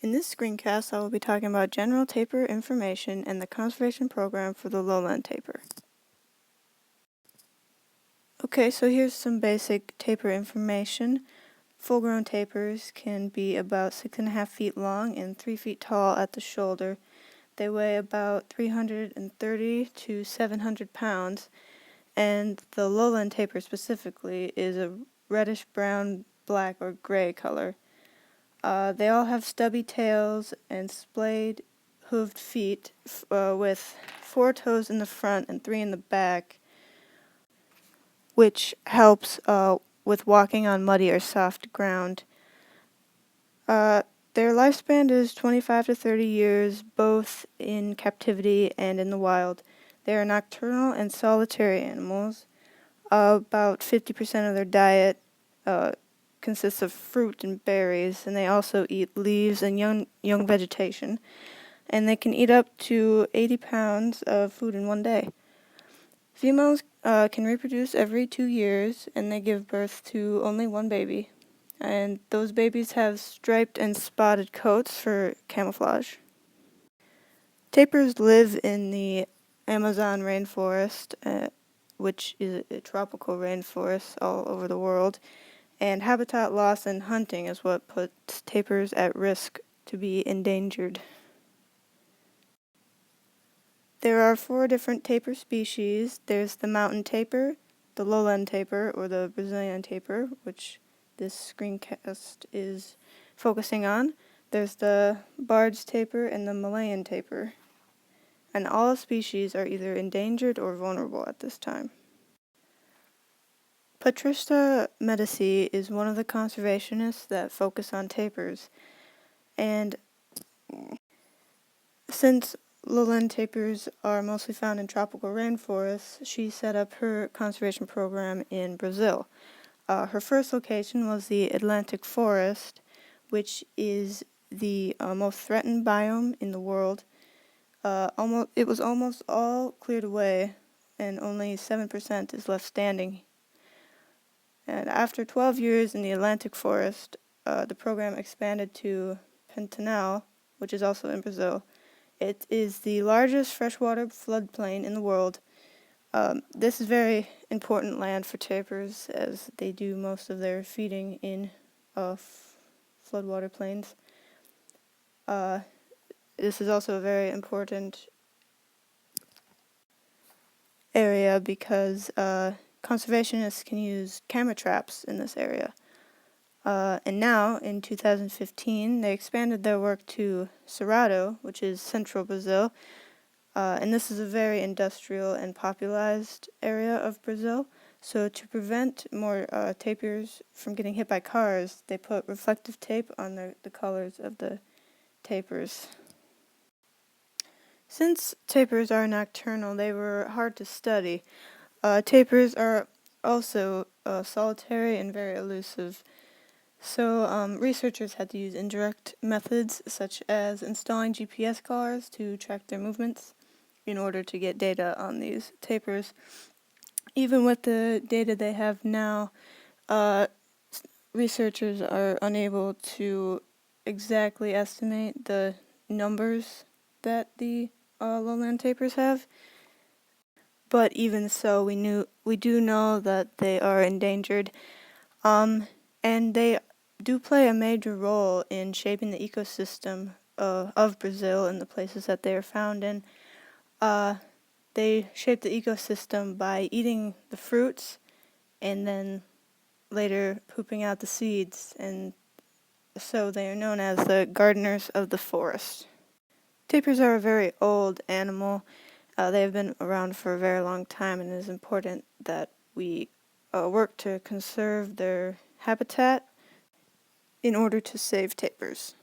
In this screencast, I will be talking about general tapir information and the conservation program for the lowland tapir. Okay, so here's some basic tapir information. Full-grown tapirs can be about 6.5 feet long and 3 feet tall at the shoulder. They weigh about 330 to 700 pounds, and the lowland tapir specifically is a reddish brown, black, or gray color. They all have stubby tails and splayed hooved feet with 4 toes in the front and 3 in the back, which helps with walking on muddy or soft ground. Their lifespan is 25 to 30 years, both in captivity and in the wild. They are nocturnal and solitary animals. About 50% of their diet consists of fruit and berries, and they also eat leaves and young vegetation. And they can eat up to 80 pounds of food in one day. Females can reproduce every 2 years, and they give birth to only one baby. And those babies have striped and spotted coats for camouflage. Tapirs live in the Amazon rainforest, which is a tropical rainforest all over the world, and habitat loss and hunting is what puts tapirs at risk to be endangered. There are 4 different tapir species. There's the mountain tapir, the lowland tapir, or the Brazilian tapir, which this screencast is focusing on. There's the Bard's tapir and the Malayan tapir. And all species are either endangered or vulnerable at this time. Patricia Medici is one of the conservationists that focus on tapirs. And since lowland tapirs are mostly found in tropical rainforests, she set up her conservation program in Brazil. Her first location was the Atlantic forest, which is the most threatened biome in the world. It was almost all cleared away, and only 7% is left standing. And after 12 years in the Atlantic forest, the program expanded to Pantanal, which is also in Brazil. It is the largest freshwater floodplain in the world. This is very important land for tapirs, as they do most of their feeding in floodwater plains. This is also a very important area because conservationists can use camera traps in this area. And now, in 2015, they expanded their work to Cerrado, which is central Brazil. And this is a very industrial and popularized area of Brazil. So to prevent more tapirs from getting hit by cars, they put reflective tape on the colors of the tapirs. Since tapirs are nocturnal, they were hard to study. Tapirs are also solitary and very elusive. So researchers had to use indirect methods, such as installing GPS collars to track their movements in order to get data on these tapirs. Even with the data they have now, researchers are unable to exactly estimate the numbers that the lowland tapirs have. But even so, we do know that they are endangered, and they do play a major role in shaping the ecosystem of Brazil and the places that they are found in. They shape the ecosystem by eating the fruits and then later pooping out the seeds, and so they are known as the gardeners of the forest. Tapirs are a very old animal. They have been around for a very long time, and it is important that we work to conserve their habitat in order to save tapirs.